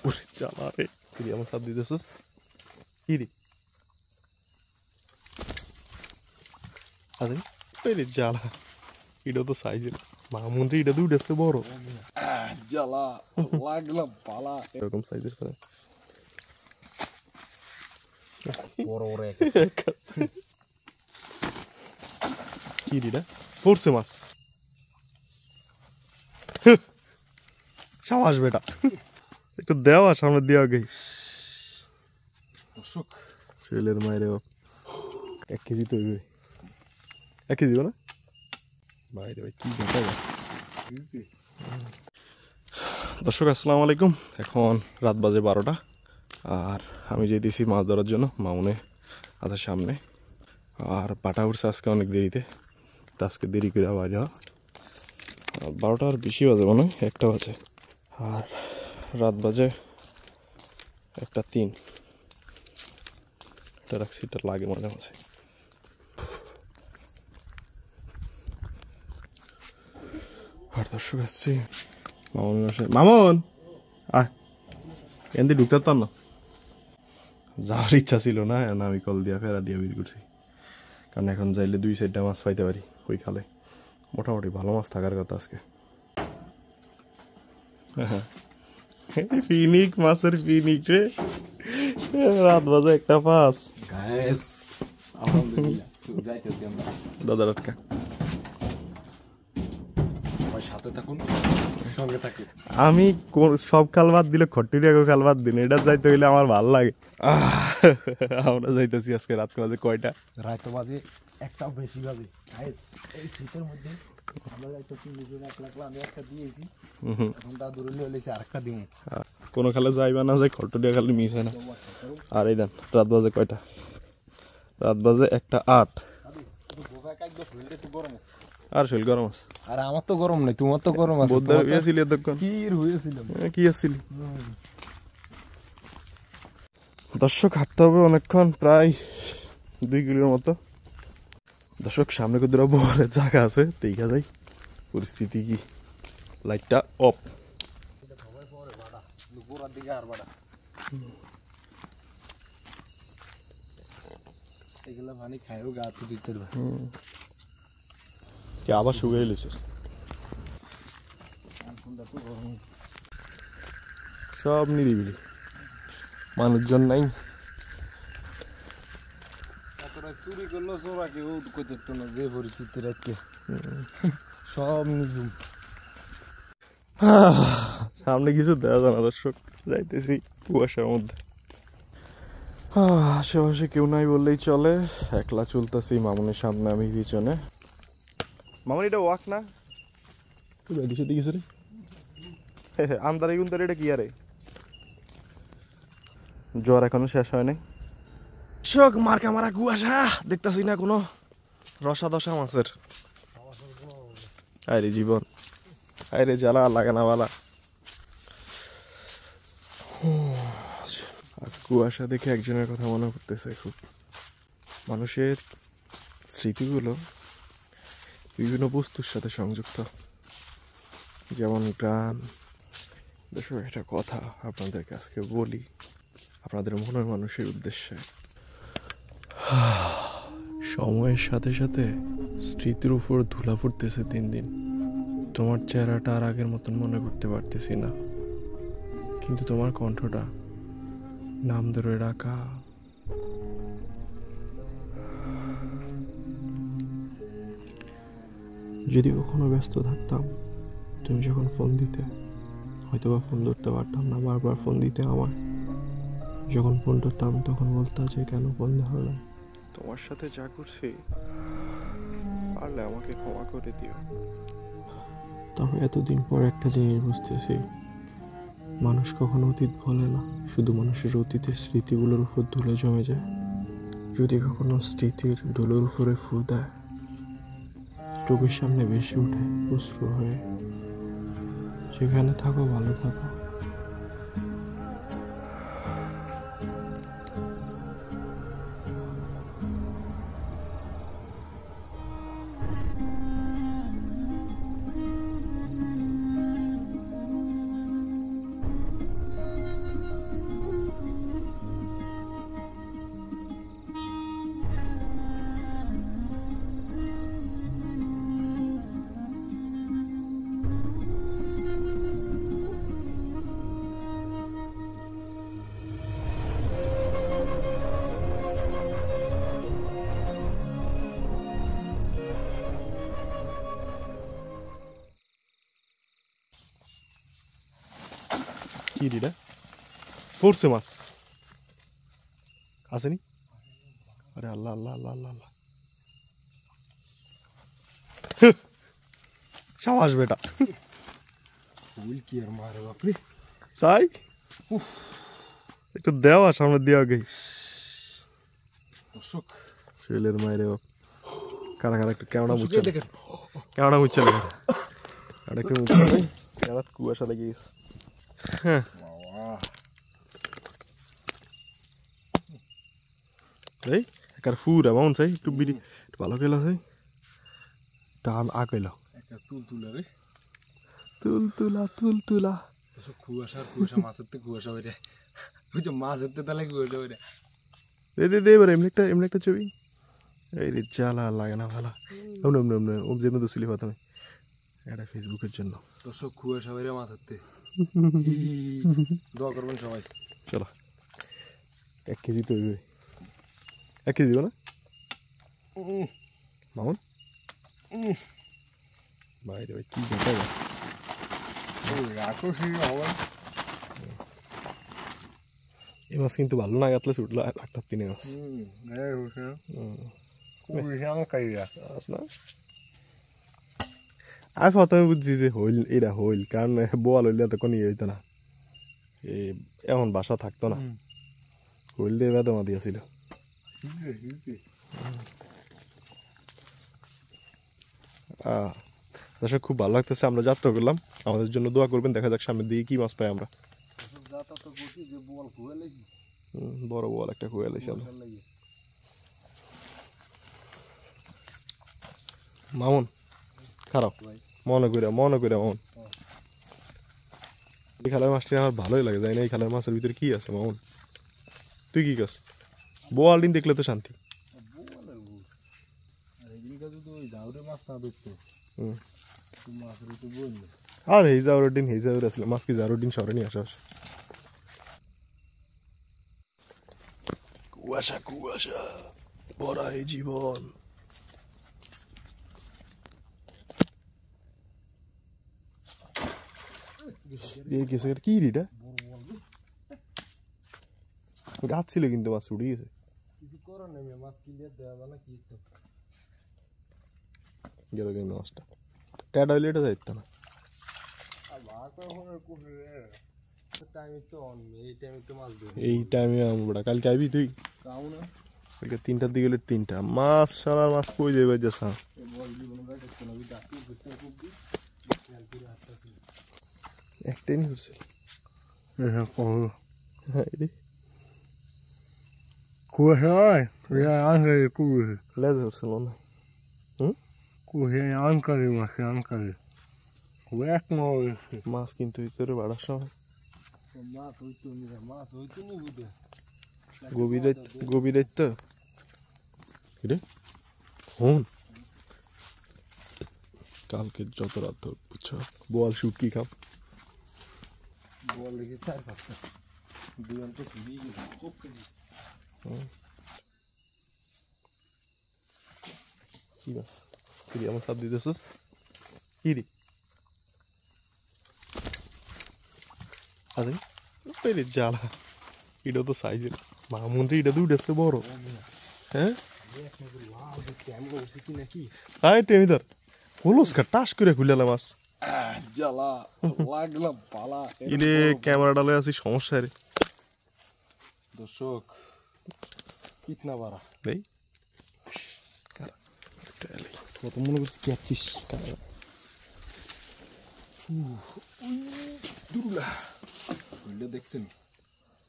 ওরে জ্বালা রে, কিরে আমার সাথ দিতেছস কি রে? আরে ওরে জ্বালা, এটা তো সাইজের মামুন রে, এটা তো উঠেছে বড় জ্বালা লাগলাম পালা এরকম সাইজের করে বড় বড় কি রে পড়ছে মাছ। সাবাস বেটা, একটু দেওয়া সামনে দেওয়া গে ছেলের মায়ের 1 কেজি তো 1 কেজি না বাইরে ভাই কি দেখা যাচ্ছে। দর্শক আসসালামু আলাইকুম, এখন রাত বাজে 12টা আর আমি যেতেছি মাছ ধরার জন্য মামুনে আধার সামনে। আর পাটা উঠছে আজকে অনেক দেরিতে, তো আজকে দেরি করে বাইরে 12টা আর বেশি বাজে মনে হয় 1টা বাজে, আর রাত বাজে 1:03। সিটটা লাগে মাঝে মাঝে। আর দর্শক আসছি মামুন আসে, মামুন আয় এমনি ঢুকতে পারতাম না, যাওয়ার ইচ্ছা ছিল না, আমি কল দিয়া ফেরা দিয়ে বের করছি, কারণ এখন যাইলে 2-4টা মাছ পাইতে পারি ওই খালে। মোটামুটি ভালো মাছ থাকার কথা আজকে। ফিনিক মাছের ফিনিক রে, রাত বাজে 1:05। দাদার আটকা সাথে থাকুন, সঙ্গে থাকুন। আমি সব খাল বাদ দিলে খট্টিরিয়া খাল বাদ দিন, এটা যাইতে গেলে আমার ভালো লাগে। আমরা যাইতেছি আজকে রাত বাজে কয়টা? রাত বাজে 1টা বেশি বাজে। এই শীতের মধ্যে আমরা যাইতেছি নিজে 1 লাখ আমি একটা দিয়েছি, এখন দাদুর লইলেছে আরেকটা দিব। কোনো খালে যাইবা না যাই খট্টিরিয়া খালি মিস হয় না। আর এই দেন রাত বাজে কয়টা? রাত বাজে 1:08। আর শরীর গরম আছে? আরে আমার তো গরম নেই, তোমার তো গরম আছে। কি আসছিল? দর্শক হাঁটতে হবে অনেকক্ষণ, প্রায় 2 কিলোর মতো। দর্শক সামনে কত বড় জায়গা আছে, দেখা যায় পরিস্থিতি কি। লাইটটা অফ। এগুলা পানি খায়ও গা তো দিতে পারবে। আবার শুকিয়ে গেছে সব, নিরিবিলি, মানুষজন নাই। চুরি করলো চোরা কেউ করতে না, যে পরিস্থিতি রাখতে সব নিজুম। সামনে কিছু দেখা যায় না দর্শক, যাইতেছি কুয়াশার মধ্যে। আশেপাশে কেউ নাই বললেই চলে, একলা চলতেছি। মামুনের সামনে, আমি পিছনে। মামুন এটা ওয়াক না দিছে দিছে রে, আন্দারে গুন্দারে, এটা কি আরে? জ্বর এখনো শেষ হয় নাই। শোক মার্কা মারা কুয়াশা, দেখতেছি না কোনো রসা দশা মাছের। আরে জীবন, আরে জ্বালা লাগে না বালা। আজ কুয়াশা দেখে একজনের কথা মনে করতেছে খুব। মানুষের স্মৃতিগুলো বিভিন্ন বস্তুর সাথে সংযুক্ত, যেমন গান। দর্শক একটা কথা আপনাদেরকে আজকে বলি, আপনাদের মনের মানুষের উদ্দেশ্যে। সময়ের সাথে সাথে স্মৃতির উপর ধুলা পড়তেছে দিন দিন। তোমার চেহারাটা আর আগের মতন মনে করতে পারতেছি না, কিন্তু তোমার কণ্ঠটা নাম ধরে রাখা। যদি কখনো ব্যস্ত থাকতাম, তুমি যখন ফোন দিতে, হয়তো বা ফোন ধরতে পারতাম না, বারবার ফোন দিতে আমার। যখন ফোন ধরতাম তখন বলতাম যে কেন ফোন ধরো না। তোমার সাথে যা করছি পারলে আমাকে ক্ষমা করে দিও। তবে এতদিন পর একটা জিনিস বুঝতেছি, মানুষ কখনো অতীত ভোলে না, শুধু মানুষের অতীতের স্মৃতিগুলোর উপর ধুলো জমে যায়। যদি কখনো স্মৃতির ধুলোর উপরে ফু দেয়, চোখের সামনে ভেসে উঠে অশ্রু হয়ে। সেখানে থাকো, ভালো থাকো। কি রিটা পড়ছে মাছ আসেনি আরে আল্লাহ আল্লাহ আল্লাহ আল্লাহ আল্লাহ সাবাস বেটা ফুল কি আর মারে বাপরে চাই একটু দেওয়া সামনে দেওয়া গে দর্শক ছেলের মায়ের কারা কারা একটু কেমন বুঝছে দেখেন কেমন বুঝছে না আর একটু কেমন কুয়াশা লেগে গেছে হ্যাঁ এই একার ফুরা মাউন চাই একটু বিড়ি একটু ভালো খেলা চাই টান আঁকাইল একটা তুল তুলে রে তুল তুলা দর্শক কুয়াশা মাছের তো কুয়াশা হয়ে যায় ওই যে মাছের তো তাহলে কুয়াশা হয়ে যায় দে এবার এমনি একটা ছবি এই রে জ্বালা লাগে না ভালো এমনি ওম যেমন তো সিলি পাতাম এটা ফেসবুকের জন্য দর্শক কুয়াশা হয়ে মাছ ধরতে দোয়া করবেন সবাই চলো 1 কেজি তো 1 কেজি না মামুন বাইরে ভাই কি দেখা যাচ্ছে এই মাছ কিন্তু ভালো না কাটলে ছুটলো একটা 3 মাছ আমি প্রথমে বুঝছি যে হইল এটা হইল কারণ বোয়াল হইলে তো কোনো ইয়ে হইতো না এখন বাসা থাকতো না হইল দিয়ে বেদমা দিয়েছিল দর্শক খুব ভালো লাগতেছে আমরা যাত্রা করলাম আমাদের জন্য দোয়া করবেন দেখা যাক সামনের দিকে কি মাছ পাই আমরা বড় বোয়াল একটা খুঁয়ে লাইছি আমরা মামুন খারাপ মনে করে মামুন এই খালের মাছটি আমার ভালোই লাগে জানি না এই খালের মাছের ভিতরে কি আছে মামুন তুই কি কাজ বোয়াল ডিম দেখলে তো শান্তি আর এই জাউর আসলে মাছ কি জাউরুদ্দিন শহরে নিয়ে আসা কুয়াশা ভরা এই জীবন কি রিটা গাছ ছিল কিন্তু মাছ উড়ে গেছে গেল কেমন মাছটা ট্যাড হইলে এটা যাইতো না এই টাইমে আমরা কালকে আইবি তুই কালকে 3টার দিকে গেলে 3টা মাছ সারা মাছ কই যাবে যা একটাই নি হচ্ছে লেজ হচ্ছে মনে মাছ কিন্তু ভিতরে বাড়ার সময় গভীর তো রে হন কালকে যত রাত হোক বুঝছো বোয়াল শুট কি খাম কি বাস আমার সাথ দিতেছ কি রে আরে জ্বালা এটা তো সাইজের মামুন এটা তো উঠেছে বড় হ্যাঁ আয় টেমিদার হলুস খা টাস করে খুললাম মাছ জ্বালা লাগলাম পালা ইরে ক্যামেরাটা লয়ে আছি সমস্যা রে দর্শক কিতনা বাড়া নেই কত মনে করছি ক্যাটফিশ শরীরটা দেখছেন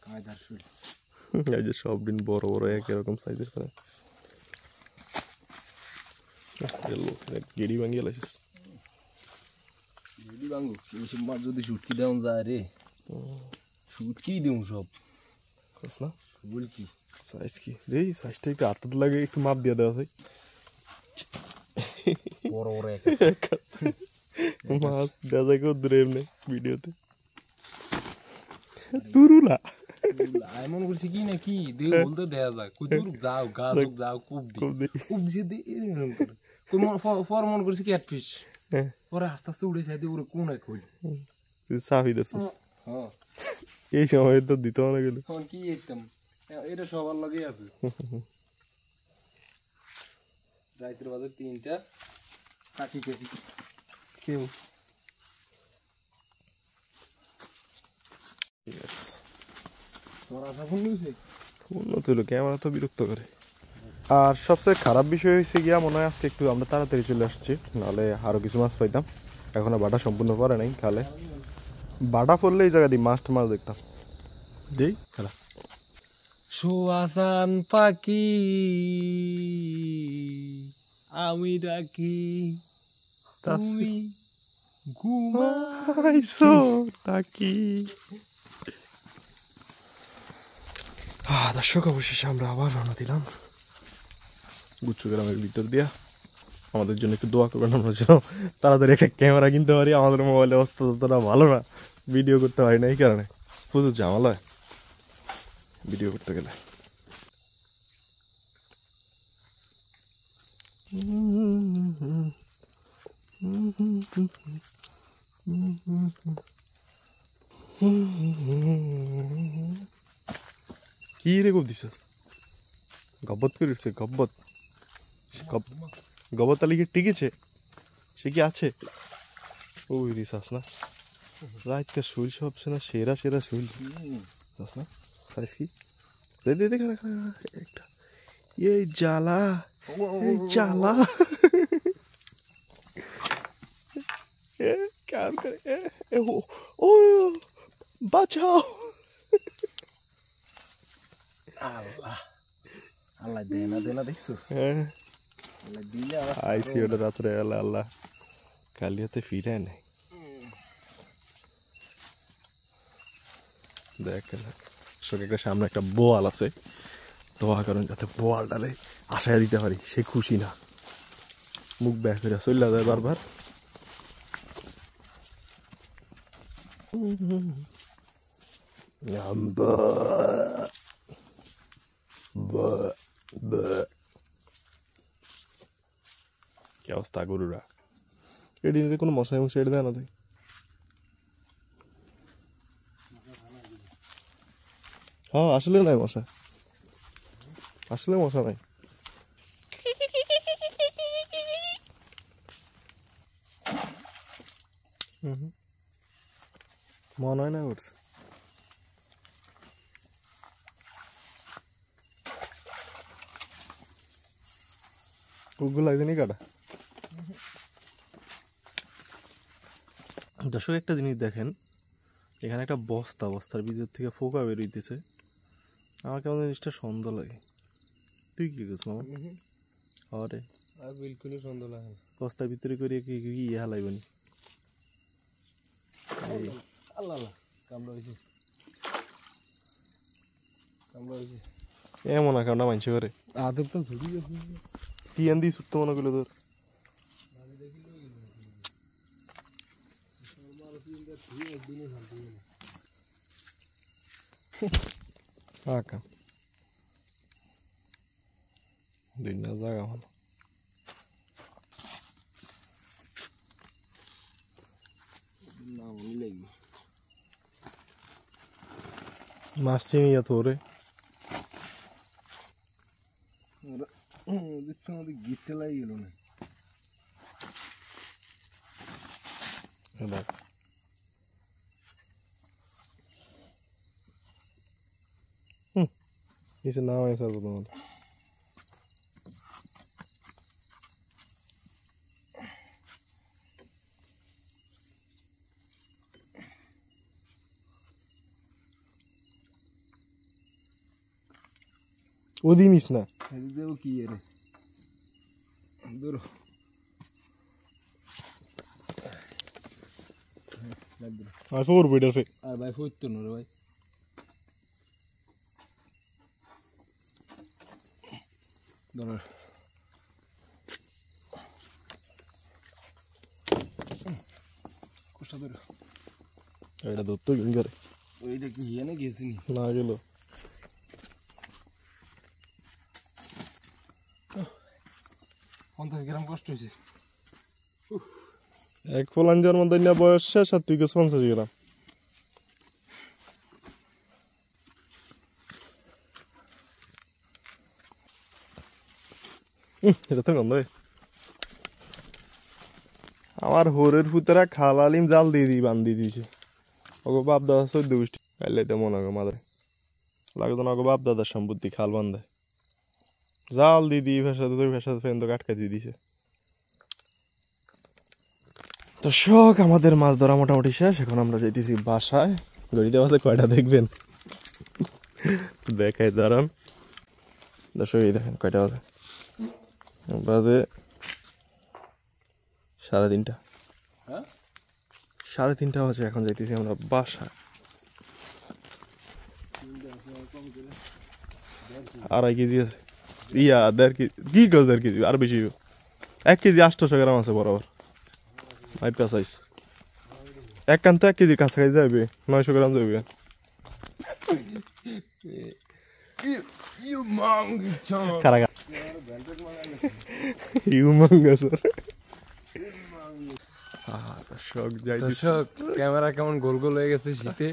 কায়দার শরীর এই যে সব দিন বড় বড় একই রকম সাইজের করে গেড়ি ভাঙিয়ে লাইছিস গেড়ি ভাঙু এইসব মাছ যদি শুটকি দেওয়া যায় রে শুটকি দেবো সব না বল কি সাইজ কি রে সাইজটা একটু হাতে লাগে একটু মাপ দিয়ে দেওয়া হয় বড় বড় মাছ দেখা কেউ দূরে এমনি ভিডিওতে তুরুলা এমন করছি কি নাকি দেখ বলতে দেয়া যায় কই দূর যাও গা যাও কুপ দিয়ে ফর মন করছি ক্যাটফিশ পরে আস্তে আস্তে উড়ে যাইতে ওরে কোন এক হইল সাফি দেছিস হ্যাঁ এই সময় তো দিতে না গেলে এখন কি দিতাম এটা সবার লগেই আছে রাতের বাজে 3টা কাটি কেজি কেউ তোমার আশা ফোন নিয়েছে উন্নত হলো ক্যামেরা তো বিরক্ত করে। আর সবচেয়ে খারাপ বিষয় হয়েছে গিয়া মনে হয় আজকে একটু আমরা তাড়াতাড়ি চলে আসছি, নাহলে আরও কিছু মাছ পাইতাম। এখনো বাটা সম্পূর্ণ পরে নাই, খালে বাটা পড়লে এই জায়গা দিয়ে মাছ দেখতাম দেই খেলা। সুয়াসান পাখি আমি ডাকি তুমি ঘুমাইছো নাকি? দর্শক অবশেষে আমরা আবার রওনা দিলাম গুচ্ছ গ্রামের ভিতর দিয়া। আমাদের জন্য একটু দোয়া করবেন, আমরা যেন তাড়াতাড়ি একটা ক্যামেরা কিনতে পারি। আমাদের মোবাইলের অবস্থা ততটা ভালো না, ভিডিও করতে পারি না, এই কারণে প্রচুর ঝামেলা হয় ভিডিও করতে গেলে। কি রে গপ দিস গব্বত করে উঠছে গব্বত গব্বত তালিকে টিকেছে, সে কি আছে? ওই রে চাস না রাতটা শুল সবছে না, সেরা সেরা শুল চাস না খাইস কি দেখা একটা এই জ্বালা এই জ্বালা কাম করে ও বাঁচাও। আল্লাহ আল্লাহ দেনা দেনা দেখছো হ্যাঁ আল্লাহ দিলে আইসি ওটা রাত্রে আল্লাহ আল্লাহ কালিয়াতে ফিরে নেই। দেখ একটা সামনে একটা বোয়াল আছে, দোয়া করেন যাতে বোয়ালটারে আশায় দিতে পারি, সে খুশি না মুখ ব্যাক করে চলে যায় বারবার। কি অবস্থা গরুরা? এটি কোনো মশাই মশাই এটা দেয় না তুই? হ্যাঁ আসলে নাই মশা, আসলে মশা নাই। মনে হয় না করছে কুকুর লাগছে কাটা। দর্শক একটা জিনিস দেখেন, এখানে একটা বস্তার ভিতর থেকে ফোকা বেরোইতেছে, আমার কেমন জিনিসটা সন্দেহ লাগে। তুই কি করছ মামা? আরে আর বিলকুলই সন্দেহ লাগে না, বস্তার ভিতরে করে কি ইয়ে হালাইবনি। আল্লাহ আল্লাহ কামড়া হয়েছে এমন কামড়া মানছে করে আদর তো ঝুড়ি গেছে কি আন্দি সুপ্ত মনে করলো তোর। আকা দিন না জায়গা ভালো না মনে লাগবে মাছ চিনি যা তোরে দেখতে আমাদের গিফটে লাগে গেল না দেখ নিচে নাম আছে তোমার ওদি মিস না দেবো কি রে ধরো আর ফোর বিডার ফে আর ভাই ফুটতো না রে ভাই ধরো কষ্ট ধরো এটা ধরতো কি করে ওইটা কি হিয়ানে গেছিনি না গেল 50 গ্রাম কষ্ট হয়েছে এক ফলাঞ্জার মধ্যে না বয়স শেষ আর তুই 50 গ্রাম এটা তো গন্ধ আমার হোরের ফুতেরা খালালিম জাল দিয়ে দিই বান দিয়ে দিয়েছে ওগো বাপ দাদা 14 গোষ্ঠী পাইলে মনে হয় মাদারে লাগতো না ওগো বাপ দাদার সম্পত্তি খাল বান্ধে জাল দিয়ে দিই ভাষাতে ফেন তো আটকা দিয়ে দিছে। তো শখ আমাদের মাছ ধরা মোটামুটি শেষ, এখন আমরা যাইতেছি বাসায়। গড়িতে বাসে কয়টা দেখবেন দেখাই দাঁড়ান দর্শক, এই দেখেন কয়টা বাজে, বাজে 3:30। 3:30 বাজে, এখন যাইতেছি আমরা বাসায়। 2.5 কেজি আছে, 1.5 কেজি, কি কাজ 1.5 কেজি আর বেশি, 1 কেজি 800 গ্রাম আছে বরাবর। মাইপা সাইজ এক কান তো 1 কেজির কাছাকাছি যাবে, 900 গ্রাম যাবে। ক্যামেরা কেমন গোল গোল হয়ে গেছে শীতে,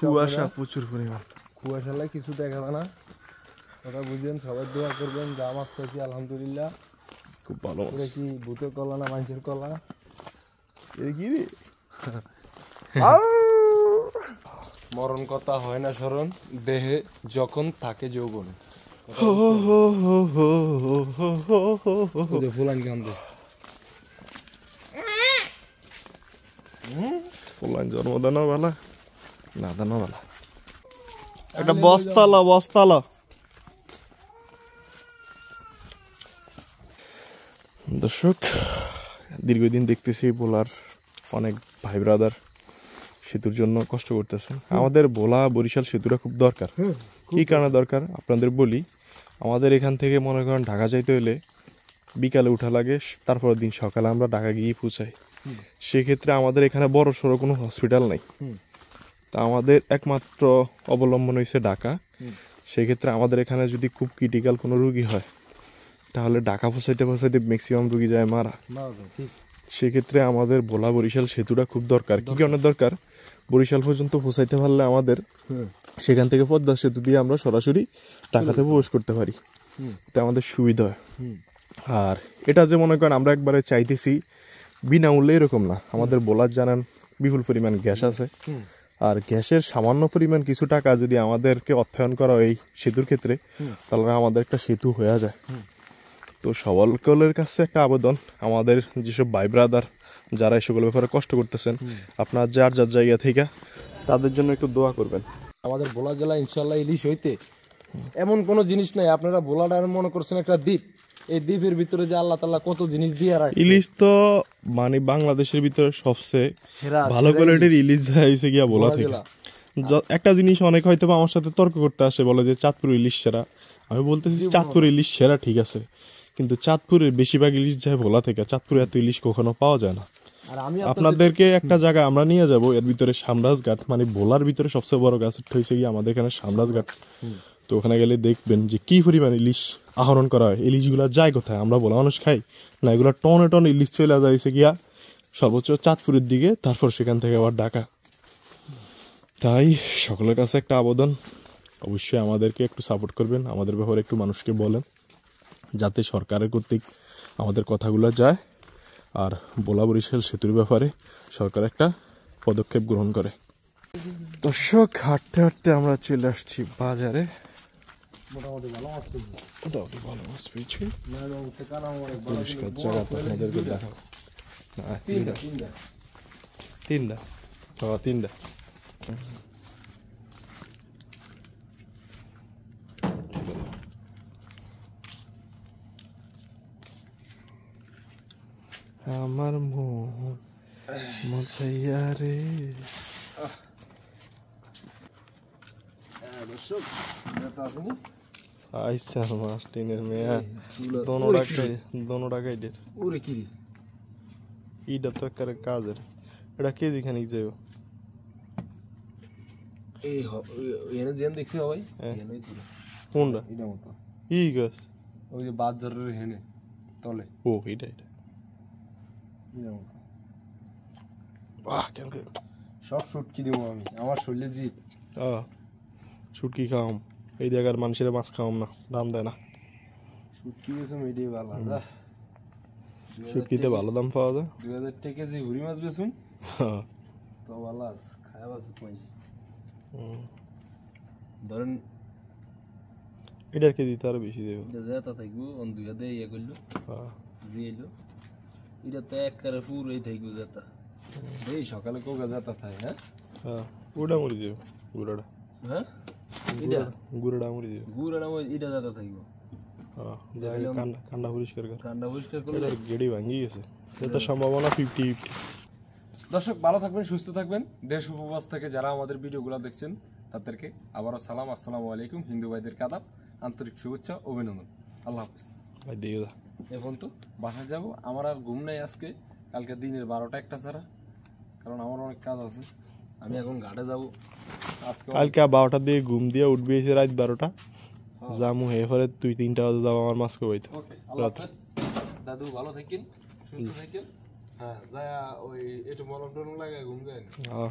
কুয়াশা প্রচুর পরিমাণ, কুয়াশালে কিছু দেখা যায় না। ওটা বুঝেন, সবাই দোয়া করবেন। যা মাছ খাইছি আলহামদুলিল্লাহ, খুব ভালো। কি ভূতের কলা না মানুষের কলা? কি রে মরণ কথা হয় না স্মরণ, দেহে যখন থাকে যৌবন। ফুলান কান্দে, ফুলান জন্ম দানো বেলা না দানো বেলা, একটা বস্তালা বস্তালা। দর্শক, দীর্ঘদিন দেখতেছি ভোলার অনেক ভাই ব্রাদার সেতুর জন্য কষ্ট করতেছেন। আমাদের ভোলা বরিশাল সেতুটা খুব দরকার। কি কারণে দরকার আপনাদের বলি, আমাদের এখান থেকে মনে করেন ঢাকা যাইতে হলে বিকালে উঠা লাগে, তারপর দিন সকালে আমরা ঢাকা গিয়ে পৌঁছাই। সেক্ষেত্রে আমাদের এখানে বড় সড়ো কোনো হসপিটাল নাই, তা আমাদের একমাত্র অবলম্বন হয়েছে ঢাকা। সেক্ষেত্রে আমাদের এখানে যদি খুব ক্রিটিক্যাল কোনো রুগী হয়, তাহলে ঢাকা পৌঁছাইতে পৌঁছাইতে ম্যাক্সিমাম রুগী যায় মারা। সেক্ষেত্রে আমাদের ভোলা বরিশাল সেতুটা খুব দরকার। কি কারণে দরকার, বরিশাল পর্যন্ত পৌঁছাইতে পারলে আমাদের সেখান থেকে পদ্মা সেতু দিয়ে আমরা সরাসরি ঢাকাতে প্রবেশ করতে পারি, তো আমাদের সুবিধা হয়। আর এটা যে মনে করেন আমরা একবারে চাইতেছি বিনামূল্যে এরকম না, আমাদের ভোলার জানেন বিপুল পরিমাণ গ্যাস আছে, আর গ্যাসের সামান্য পরিমাণ কিছু টাকা যদি আমাদেরকে অর্থায়ন করা হয় এই সেতুর ক্ষেত্রে, তাহলে আমাদের একটা সেতু হয়ে যায়। তো সকলের কাছে একটা আবেদন, আমাদের যেসব ভাই ব্রাদার যারা এই সকল ব্যাপারে কষ্ট করতেছেন, আপনার যার যার জায়গা থেকে তাদের জন্য একটু দোয়া করবেন। আমাদের ভোলা জেলা ইনশাল্লাহ ইলিশ হইতে এমন কোনো জিনিস নাই। আপনারা ভোলাটা মনে করছেন একটা দ্বীপ, এই দ্বীপের ভিতরে যে আল্লাহ তাআলা কত জিনিস দিয়ে রাখছে। ইলিশ তো মানে বাংলাদেশের ভিতরে সবচেয়ে ভালো কোয়ালিটির ইলিশ হয়েছে গিয়া ভোলা থেকে। একটা জিনিস অনেক হয়তো আমার সাথে তর্ক করতে আসে, বলে যে চাঁদপুর ইলিশ সেরা। আমি বলতেছি চাঁদপুর ইলিশ সেরা ঠিক আছে, কিন্তু চাঁদপুরের বেশিরভাগ ইলিশ যায় ভোলা থেকে। চাঁদপুরে এত ইলিশ কখনো পাওয়া যায় না। আপনাদেরকে একটা জায়গায় আমরা নিয়ে যাব, এর ভিতরে সামরাজঘাট, মানে ভোলার ভিতরে সবচেয়ে বড় গাছ হয়েছে গিয়ে আমাদের এখানে সামরাজঘাট। তো ওখানে গেলে দেখবেন যে কি পরিমাণ ইলিশ আহরণ করা হয়। ইলিশগুলো যায় কোথায়, আমরা ভোলা মানুষ খাই না, এগুলো টনে টনে ইলিশ চলে যাইছে গিয়া সর্বোচ্চ চাঁদপুরের দিকে, তারপর সেখান থেকে আবার ঢাকা। তাই সকলের কাছে একটা আবেদন, অবশ্যই আমাদেরকে একটু সাপোর্ট করবেন, আমাদের ব্যাপারে একটু মানুষকে বলেন, যাতে সরকারের কর্তৃক আমাদের কথাগুলো যায়, আর ভোলা বরিশাল সেতুর ব্যাপারে সরকার একটা পদক্ষেপ গ্রহণ করে। দর্শক, হাঁটতে হাঁটতে আমরা চলে আসছি বাজারে। মোটামুটি ভালো মাছ পেয়েছি, মোটামুটি ভালো মাছ পেয়েছি, পরিষ্কার জায়গা আপনাদেরকে দেখাবো। তিনটা আমার মন মজাইয়া রে। আইসা মাছ টিনের মেয়া দোনো টাকাই ডের ওরে কি ইটা তো একটা কাজের, এটা কেজি খানিক যাইব। এই এনে যেন দেখছি ভাই, কোনটা এটা মতো ই গাছ, ওই যে বাজারের হেনে তলে, ও এটা সব শুটকি দেবো আমি, আমার শরীরে জিত। শুটকি খাওয়াম, এই জায়গার মানুষের মাছ খাওয়াম না, দাম দেয় না। শুটকি বেচুম এটাই ভালো যা শুটকিতে ভালো দাম পাওয়া যায় 2000 টাকা কেজি হুরি মাছ বেচুম হ্যাঁ। তো ভালো আছে খায়া বাসু পয়সা ধরেন এটার কেজি তো আরো বেশি দেবো। এটা যেটা থাকবো অন 2000 ইয়ে করলো হ্যাঁ। দিয়েলো এটা তো এক কারে পুরোই থাকবো যেটা এই সকালে কোকা যেটা থাকে হ্যাঁ হ্যাঁ গুড়া মরি যাবে গুড়াটা হ্যাঁ এটা গুড়াটা মরি যাবে। গুড়াটা এটা যেটা থাকবো হ্যাঁ যাই কান্ডা পরিষ্কার কর। কান্ডা পরিষ্কার করলে এটার গেড়ি ভাঙি গেছে, এটা সম্ভাবনা 50-50। দর্শক ভালো থাকবেন সুস্থ থাকবেন দেশ উপবাস থেকে যারা আমাদের ভিডিওগুলো দেখছেন তাদেরকে আবারও সালাম আসসালামু আলাইকুম হিন্দু ভাইদের আদাব আন্তরিক শুভেচ্ছা অভিনন্দন আল্লাহ হাফিজ ভাই দিয়ে দা এখন তো বাসায় যাব আমার আর ঘুম নাই আজকে কালকে দিনের 12টা 1টা ছাড়া কারণ আমার অনেক কাজ আছে আমি এখন ঘাটে যাব আজকে কালকে 12টার দিকে ঘুম দিয়ে উঠবে এসে রাত 12টা জামু হয়ে পরে 2-3টা বাজে যাবো আমার মাছ কবাইতে। ওকে আল্লাহ হাফেজ দাদু ভালো থাকেন সুস্থ থাকেন হ্যাঁ যায় ওই একটু মলম টলম লাগায় ঘুম যায় হ্যাঁ